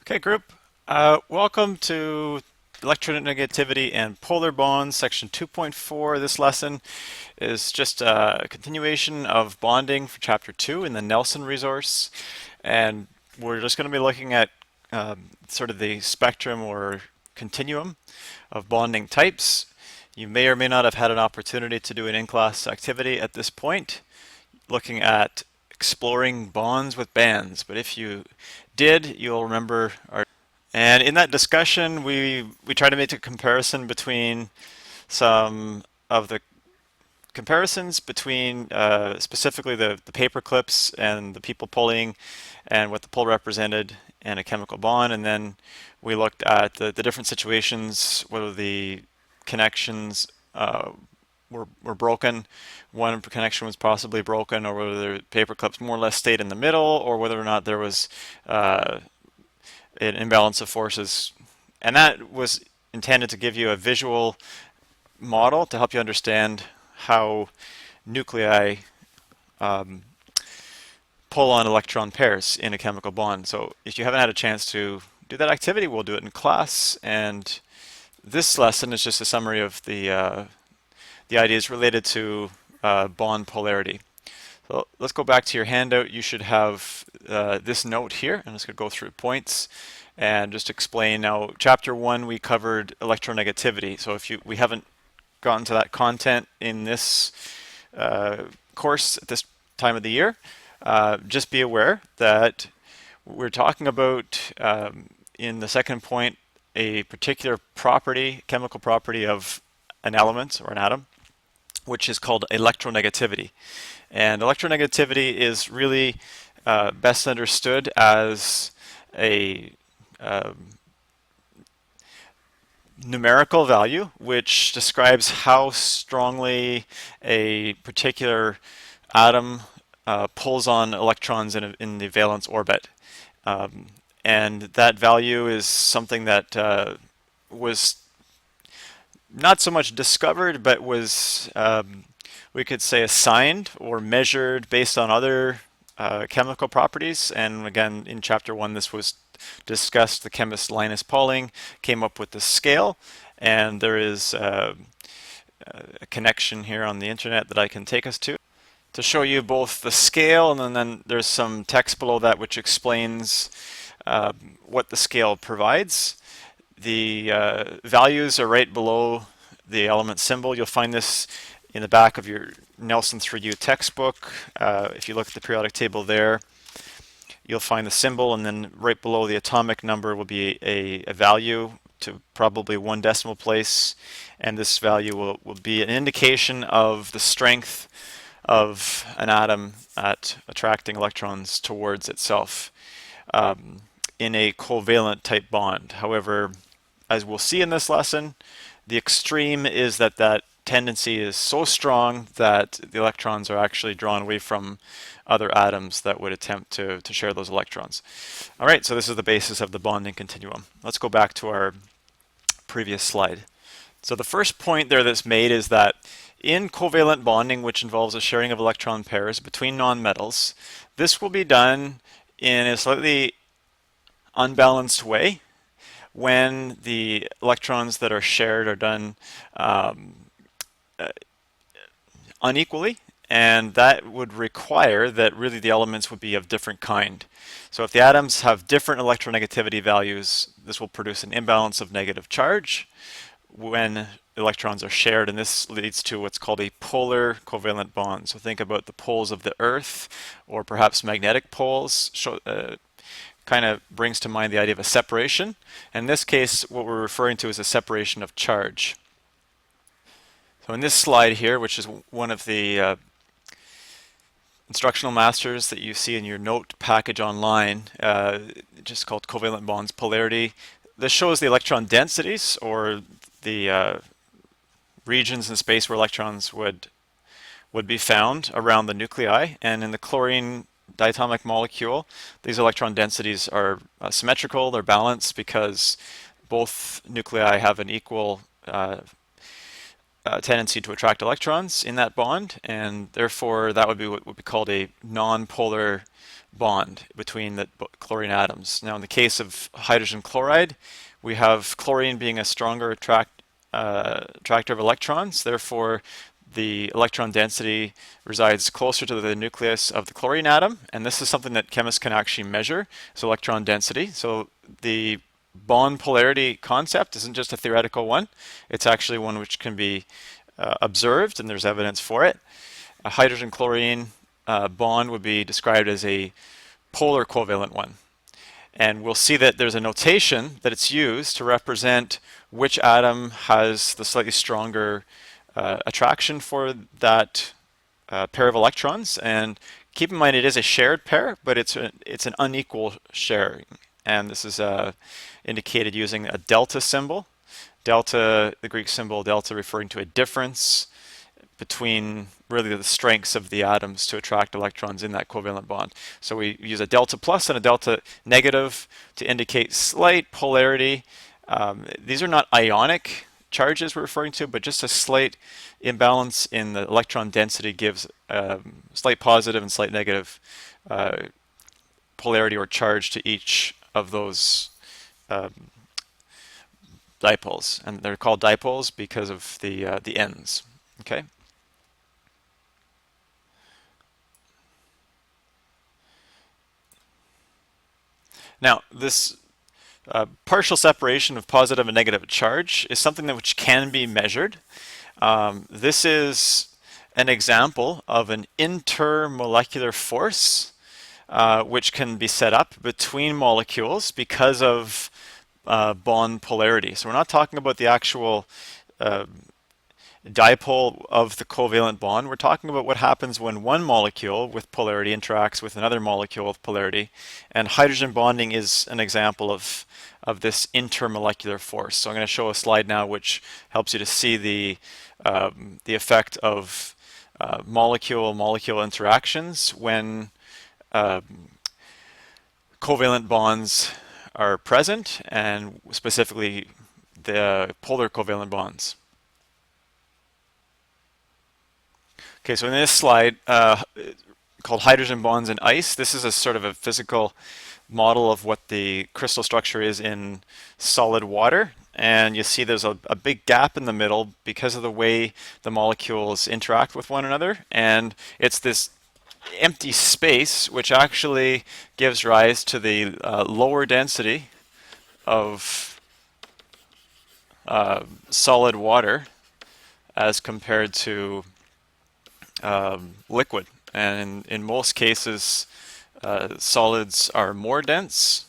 Okay, group. Welcome to Electronegativity and Polar Bonds, section 2.4. This lesson is just a continuation of bonding for chapter 2 in the Nelson resource. And we're just going to be looking at sort of the spectrum or continuum of bonding types. You may or may not have had an opportunity to do an in-class activity at this point, looking at exploring bonds with bands. But if you did, you'll remember our. And in that discussion, we try to make a comparison between some of the comparisons between specifically the paper clips and the people pulling and what the pull represented and a chemical bond. And then we looked at the different situations, whether the connections were broken, one connection was possibly broken, or whether the paper clips more or less stayed in the middle, or whether or not there was an imbalance of forces. And that was intended to give you a visual model to help you understand how nuclei pull on electron pairs in a chemical bond. So if you haven't had a chance to do that activity, we'll do it in class. And this lesson is just a summary of the ideas related to bond polarity. So let's go back to your handout. You should have this note here. I'm just going to go through points and just explain. Now, chapter 1, we covered electronegativity. So if we haven't gotten to that content in this course at this time of the year, just be aware that we're talking about, in the second point, a particular property, chemical property of an element or an atom, which is called electronegativity. And electronegativity is really best understood as a numerical value which describes how strongly a particular atom pulls on electrons in the valence orbit. And that value is something that was not so much discovered, but was, we could say, assigned or measured based on other chemical properties. And again, in chapter 1, this was discussed. The chemist Linus Pauling came up with the scale, and there is a connection here on the internet that I can take us to show you both the scale, and then there's some text below that which explains what the scale provides. The values are right below the element symbol. You'll find this in the back of your Nelson 3U textbook. If you look at the periodic table there, you'll find the symbol, and then right below the atomic number will be a value to probably 1 decimal place, and this value will be an indication of the strength of an atom at attracting electrons towards itself in a covalent type bond. However, as we'll see in this lesson, the extreme is that tendency is so strong that the electrons are actually drawn away from other atoms that would attempt to share those electrons. All right, so this is the basis of the bonding continuum. Let's go back to our previous slide. So the first point there that's made is that in covalent bonding, which involves a sharing of electron pairs between nonmetals, this will be done in a slightly unbalanced way when the electrons that are shared are done unequally, and that would require that really the elements would be of different kind. So if the atoms have different electronegativity values, this will produce an imbalance of negative charge when electrons are shared, and this leads to what's called a polar covalent bond. So think about the poles of the Earth, or perhaps magnetic poles. Kind of brings to mind the idea of a separation. In this case, what we're referring to is a separation of charge. So in this slide here, which is one of the instructional masters that you see in your note package online, just called Covalent Bonds Polarity, this shows the electron densities, or the regions in space where electrons would be found around the nuclei. And in the chlorine diatomic molecule, these electron densities are symmetrical, they're balanced because both nuclei have an equal tendency to attract electrons in that bond, and therefore that would be what would be called a non-polar bond between the chlorine atoms. Now, in the case of hydrogen chloride, we have chlorine being a stronger attractor of electrons. Therefore, the electron density resides closer to the nucleus of the chlorine atom, and this is something that chemists can actually measure, so electron density. So the bond polarity concept isn't just a theoretical one, it's actually one which can be observed, and there's evidence for it. A hydrogen chlorine bond would be described as a polar covalent one. And we'll see that there's a notation that it's used to represent which atom has the slightly stronger attraction for that pair of electrons. And keep in mind it is a shared pair, but it's an unequal sharing. And this is indicated using a delta symbol. Delta, the Greek symbol delta, referring to a difference between really the strengths of the atoms to attract electrons in that covalent bond. So we use a delta plus and a delta negative to indicate slight polarity. These are not ionic charges we're referring to, but just a slight imbalance in the electron density gives slight positive and slight negative polarity or charge to each of those dipoles, and they're called dipoles because of the ends. Okay. Now, this partial separation of positive and negative charge is something that which can be measured. This is an example of an intermolecular force which can be set up between molecules because of bond polarity. So we're not talking about the actual dipole of the covalent bond. We're talking about what happens when one molecule with polarity interacts with another molecule with polarity. And hydrogen bonding is an example of this intermolecular force. So I'm going to show a slide now which helps you to see the effect of molecule-molecule interactions when covalent bonds are present, and specifically the polar covalent bonds. Okay, so in this slide, called hydrogen bonds in ice, this is a sort of a physical model of what the crystal structure is in solid water. And you see there's a big gap in the middle because of the way the molecules interact with one another. And it's this empty space which actually gives rise to the lower density of solid water as compared to liquid. And in most cases, solids are more dense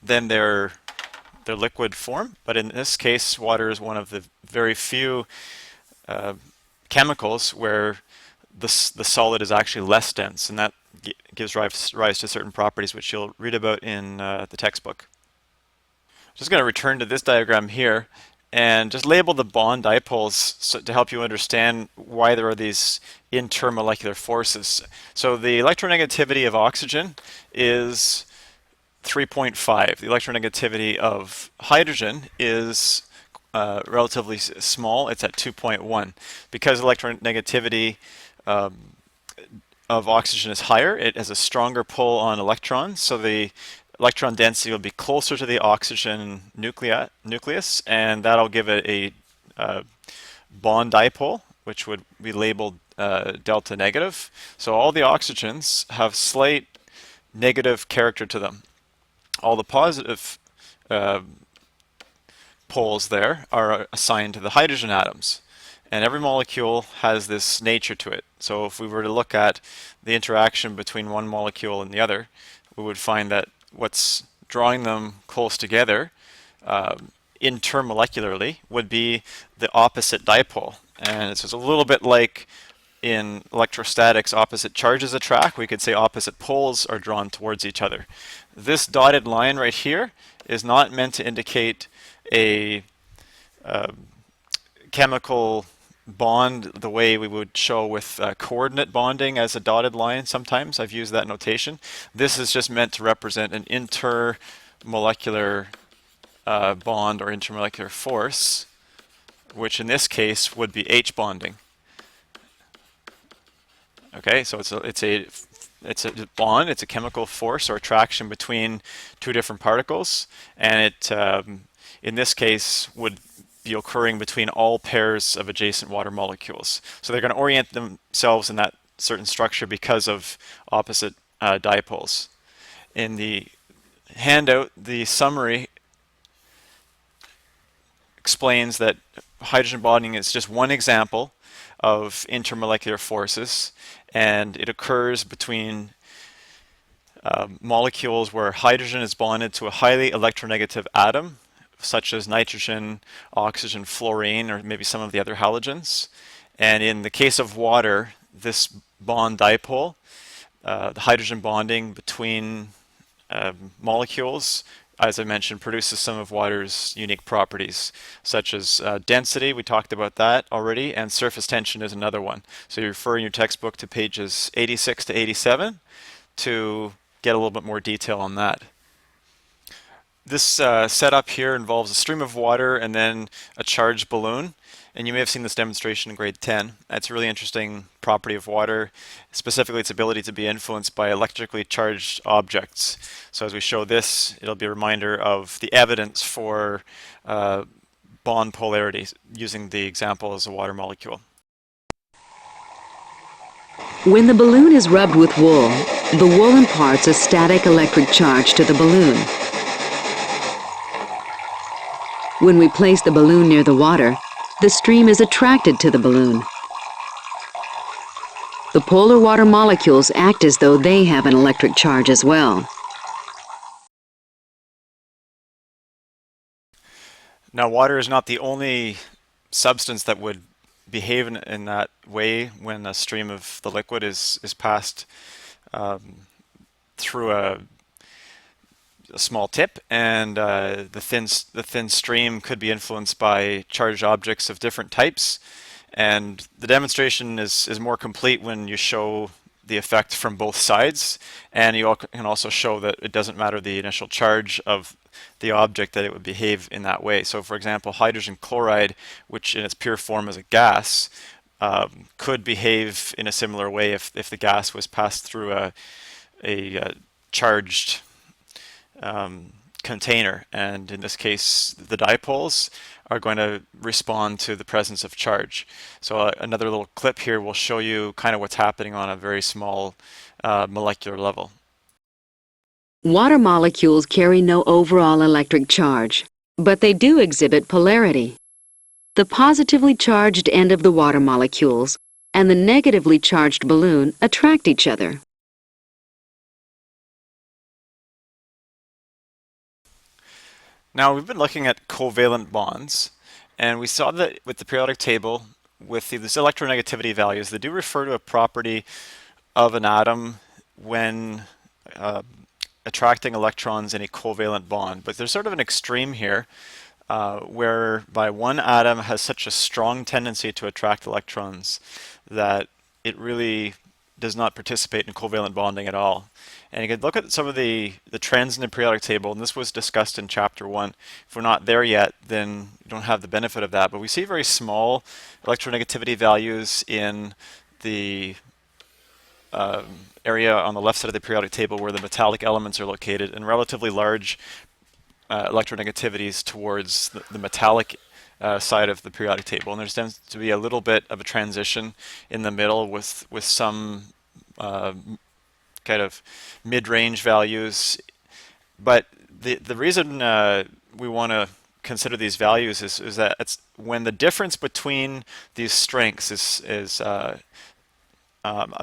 than their liquid form. But in this case, water is one of the very few chemicals where the solid is actually less dense, and that gives rise to certain properties which you'll read about in the textbook. Just going to return to this diagram here and just label the bond dipoles to help you understand why there are these intermolecular forces. So the electronegativity of oxygen is 3.5. The electronegativity of hydrogen is relatively small. It's at 2.1. Because electronegativity of oxygen is higher, it has a stronger pull on electrons, so the electron density will be closer to the oxygen nucleus, and that'll give it a bond dipole, which would be labeled delta negative. So all the oxygens have slight negative character to them. All the positive poles there are assigned to the hydrogen atoms. And every molecule has this nature to it. So if we were to look at the interaction between one molecule and the other, we would find that what's drawing them close together intermolecularly would be the opposite dipole. And it's just a little bit like in electrostatics, opposite charges attract. We could say opposite poles are drawn towards each other. This dotted line right here is not meant to indicate a chemical bond the way we would show with coordinate bonding as a dotted line. Sometimes I've used that notation. This is just meant to represent an intermolecular bond or intermolecular force, which in this case would be H bonding. Okay, so it's a it's a bond, it's a chemical force or attraction between two different particles, and it, in this case, would be occurring between all pairs of adjacent water molecules. So they're going to orient themselves in that certain structure because of opposite dipoles. In the handout, the summary explains that hydrogen bonding is just one example of intermolecular forces, and it occurs between molecules where hydrogen is bonded to a highly electronegative atom, such as nitrogen, oxygen, fluorine, or maybe some of the other halogens. And in the case of water, this bond dipole, the hydrogen bonding between molecules, as I mentioned, produces some of water's unique properties, such as density, we talked about that already, and surface tension is another one. So you refer in your textbook to pages 86 to 87 to get a little bit more detail on that. This setup here involves a stream of water and then a charged balloon. And you may have seen this demonstration in grade 10. It's a really interesting property of water, specifically its ability to be influenced by electrically charged objects. So as we show this, it'll be a reminder of the evidence for bond polarity using the example as a water molecule. When the balloon is rubbed with wool, the wool imparts a static electric charge to the balloon. When we place the balloon near the water, the stream is attracted to the balloon. The polar water molecules act as though they have an electric charge as well. Now, water is not the only substance that would behave in that way when a stream of the liquid is passed through a small tip, and the thin stream could be influenced by charged objects of different types. And the demonstration is more complete when you show the effect from both sides, and you can also show that it doesn't matter the initial charge of the object, that it would behave in that way. So for example, hydrogen chloride, which in its pure form is a gas, could behave in a similar way if the gas was passed through a charged container, and in this case the dipoles are going to respond to the presence of charge. So another little clip here will show you kind of what's happening on a very small molecular level. Water molecules carry no overall electric charge, but they do exhibit polarity. The positively charged end of the water molecules and the negatively charged balloon attract each other. Now, we've been looking at covalent bonds, and we saw that with the periodic table, with these electronegativity values, they do refer to a property of an atom when attracting electrons in a covalent bond. But there's sort of an extreme here, whereby one atom has such a strong tendency to attract electrons that it really does not participate in covalent bonding at all. And you could look at some of the trends in the periodic table, and this was discussed in chapter 1. If we're not there yet, then you don't have the benefit of that. But we see very small electronegativity values in the area on the left side of the periodic table where the metallic elements are located, and relatively large electronegativities towards the metallic side of the periodic table. And there tends to be a little bit of a transition in the middle with some kind of mid-range values. But the reason we want to consider these values is that it's when the difference between these strengths is a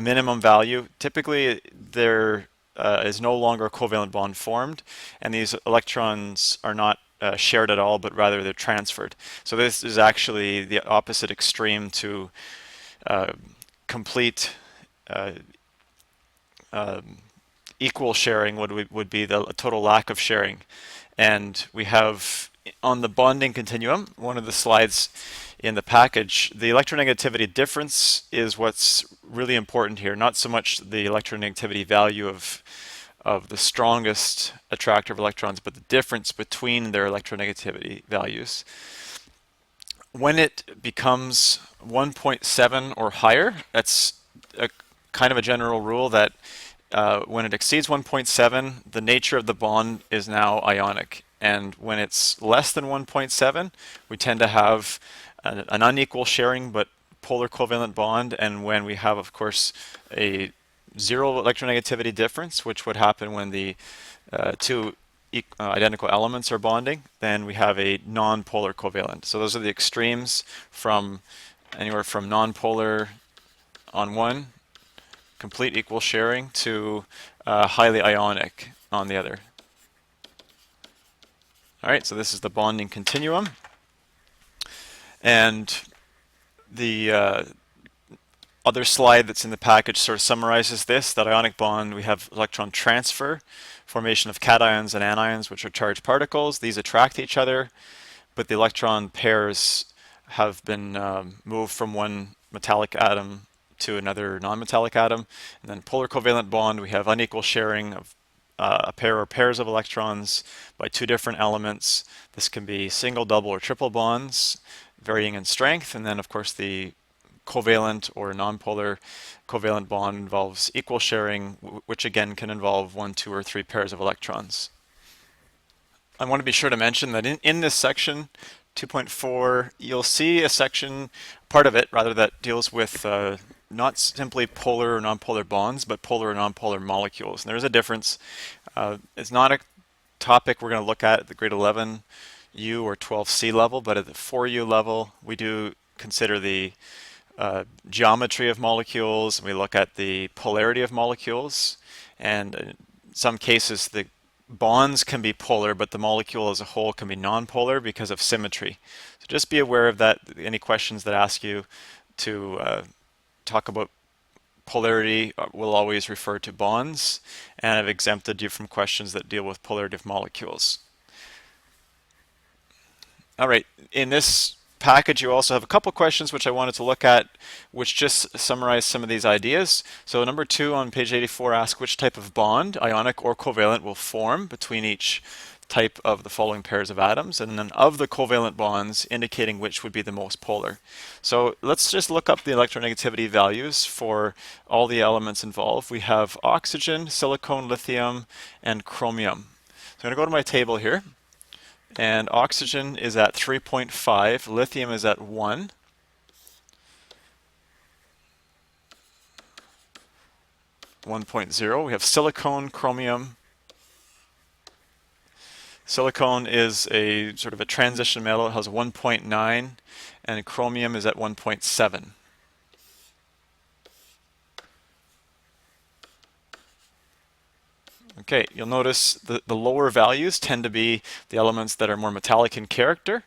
minimum value, typically there is no longer a covalent bond formed, and these electrons are not shared at all, but rather they're transferred. So this is actually the opposite extreme to complete equal sharing would be the total lack of sharing. And we have on the bonding continuum, one of the slides in the package, the electronegativity difference is what's really important here, not so much the electronegativity value of the strongest attractor of electrons, but the difference between their electronegativity values. When it becomes 1.7 or higher, that's a kind of a general rule that when it exceeds 1.7, the nature of the bond is now ionic. And when it's less than 1.7, we tend to have an unequal sharing but polar covalent bond. And when we have, of course, a zero electronegativity difference, which would happen when the two identical elements are bonding, then we have a non-polar covalent. So those are the extremes from anywhere from non-polar on one, complete equal sharing, to highly ionic on the other. All right, so this is the bonding continuum. And the other slide that's in the package sort of summarizes this. That ionic bond, we have electron transfer, formation of cations and anions, which are charged particles. These attract each other, but the electron pairs have been moved from one metallic atom to another non-metallic atom. And then polar covalent bond, we have unequal sharing of a pair or pairs of electrons by two different elements. This can be single, double, or triple bonds, varying in strength. And then, of course, the covalent or nonpolar covalent bond involves equal sharing, which again can involve one, two, or three pairs of electrons. I want to be sure to mention that in this section, 2.4, you'll see a section, part of it rather, that deals with not simply polar or nonpolar bonds, but polar or nonpolar molecules. And there is a difference. It's not a topic we're going to look at the grade 11U or 12C level, but at the 4U level, we do consider the geometry of molecules, and we look at the polarity of molecules. And in some cases, the bonds can be polar, but the molecule as a whole can be nonpolar because of symmetry. So just be aware of that. Any questions that ask you to talk about polarity will always refer to bonds, and I've exempted you from questions that deal with polarity of molecules. All right, in this package you also have a couple questions which I wanted to look at, which just summarize some of these ideas. So number 2 on page 84 asks which type of bond, ionic or covalent, will form between each type of the following pairs of atoms, and then of the covalent bonds indicating which would be the most polar. So let's just look up the electronegativity values for all the elements involved. We have oxygen, silicon, lithium, and chromium. So I'm going to go to my table here. And oxygen is at 3.5, lithium is at 1, we have silicon, chromium. Silicon is a sort of a transition metal. It has 1.9, and chromium is at 1.7. Okay, you'll notice the lower values tend to be the elements that are more metallic in character,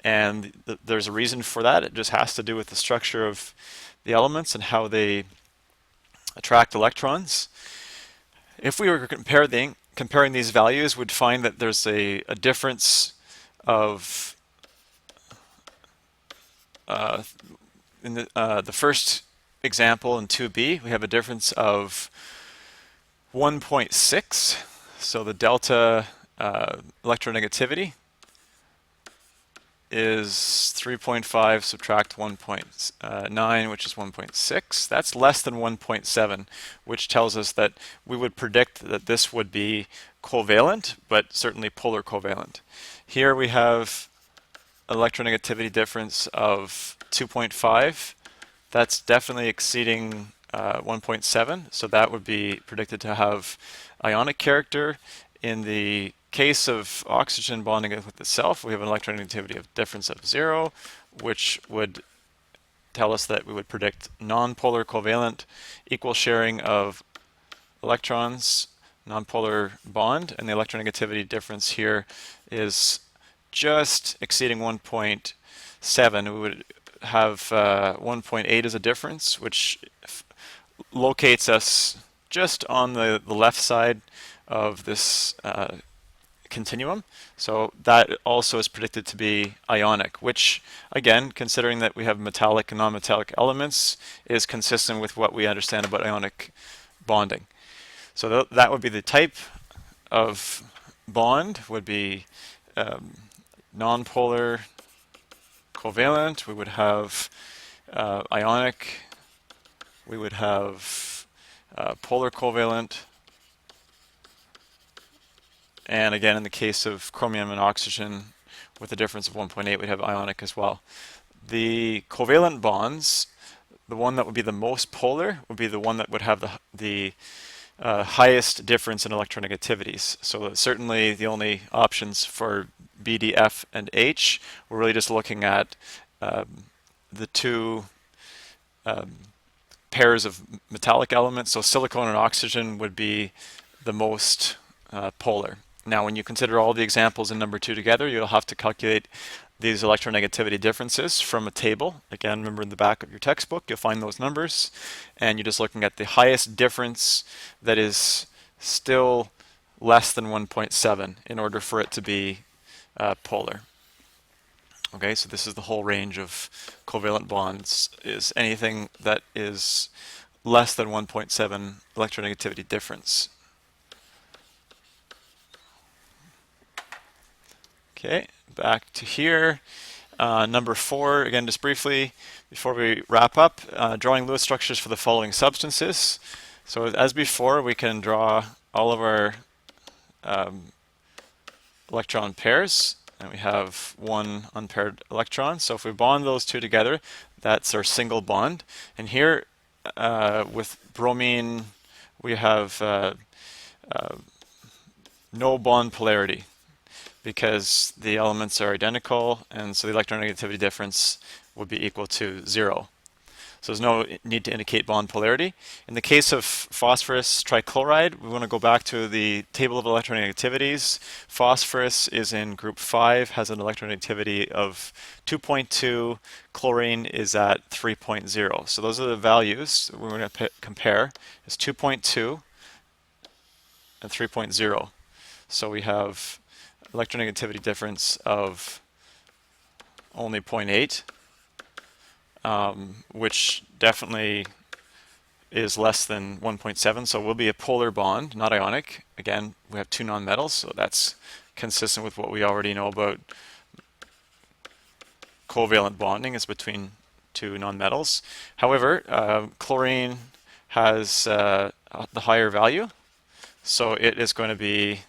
and there's a reason for that. It just has to do with the structure of the elements and how they attract electrons. If we were comparing these values, we'd find that there's a difference of in the first example in 2b, we have a difference of 1.6. So the delta electronegativity is 3.5 subtract 1.9, which is 1.6. That's less than 1.7, which tells us that we would predict that this would be covalent, but certainly polar covalent. Here we have electronegativity difference of 2.5. That's definitely exceeding 1.7, so that would be predicted to have ionic character. In the case of oxygen bonding with itself, we have an electronegativity of difference of 0, which would tell us that we would predict nonpolar covalent, equal sharing of electrons, nonpolar bond, and the electronegativity difference here is just exceeding 1.7. We would have 1.8 as a difference, which locates us just on the left side of this continuum. So that also is predicted to be ionic, which again, considering that we have metallic and non-metallic elements, is consistent with what we understand about ionic bonding. So that would be the type of bond, would be nonpolar covalent. We would have ionic. We would have polar covalent. And again, in the case of chromium and oxygen, with a difference of 1.8, we'd have ionic as well. The covalent bonds, the one that would be the most polar would be the one that would have the highest difference in electronegativities. So certainly the only options for B, D, F, and H, we're really just looking at the two pairs of metallic elements. So silicon and oxygen would be the most polar. Now, when you consider all the examples in number 2 together, you'll have to calculate these electronegativity differences from a table. Again, remember in the back of your textbook, you'll find those numbers, and you're just looking at the highest difference that is still less than 1.7 in order for it to be polar. Okay, so this is the whole range of covalent bonds, is anything that is less than 1.7 electronegativity difference. Okay, back to here. Number 4, again, just briefly, before we wrap up, drawing Lewis structures for the following substances. So as before, we can draw all of our electron pairs, and we have one unpaired electron. So if we bond those two together, that's our single bond. And here, with bromine, we have no bond polarity, because the elements are identical, and so the electronegativity difference would be equal to 0. So there's no need to indicate bond polarity. In the case of phosphorus trichloride, we want to go back to the table of electronegativities. Phosphorus is in group 5, has an electronegativity of 2.2. Chlorine is at 3.0. So those are the values that we're going to compare. It's 2.2 and 3.0. So we have electronegativity difference of only 0.8, which definitely is less than 1.7, so it will be a polar bond, not ionic. Again, we have two nonmetals, so that's consistent with what we already know about covalent bonding, is between two nonmetals. However, chlorine has the higher value, so it is going to be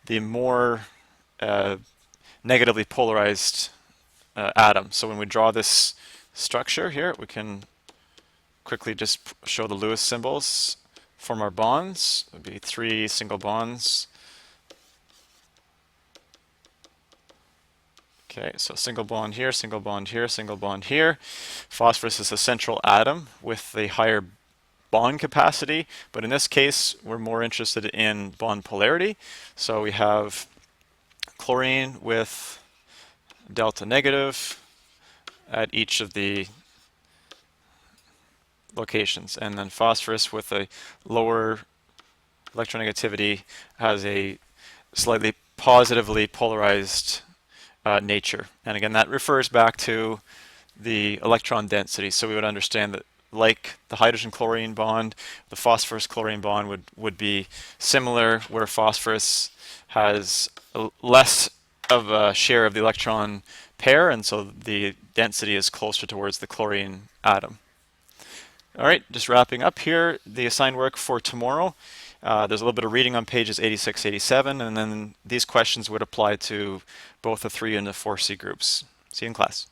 the more negatively polarized atom. So when we draw this structure here, we can quickly just show the Lewis symbols from our bonds. It would be 3 single bonds. Okay, so single bond here, single bond here, single bond here. Phosphorus is a central atom with the higher bond capacity, but in this case, we're more interested in bond polarity. So we have chlorine with delta negative at each of the locations, and then phosphorus with a lower electronegativity has a slightly positively polarized nature. And again, that refers back to the electron density. So we would understand that, like the hydrogen chlorine bond, the phosphorus chlorine bond would be similar, where phosphorus has less of a share of the electron pair, and so the density is closer towards the chlorine atom. All right, just wrapping up here, the assigned work for tomorrow. There's a little bit of reading on pages 86, 87, and then these questions would apply to both the 3 and the 4C groups. See you in class.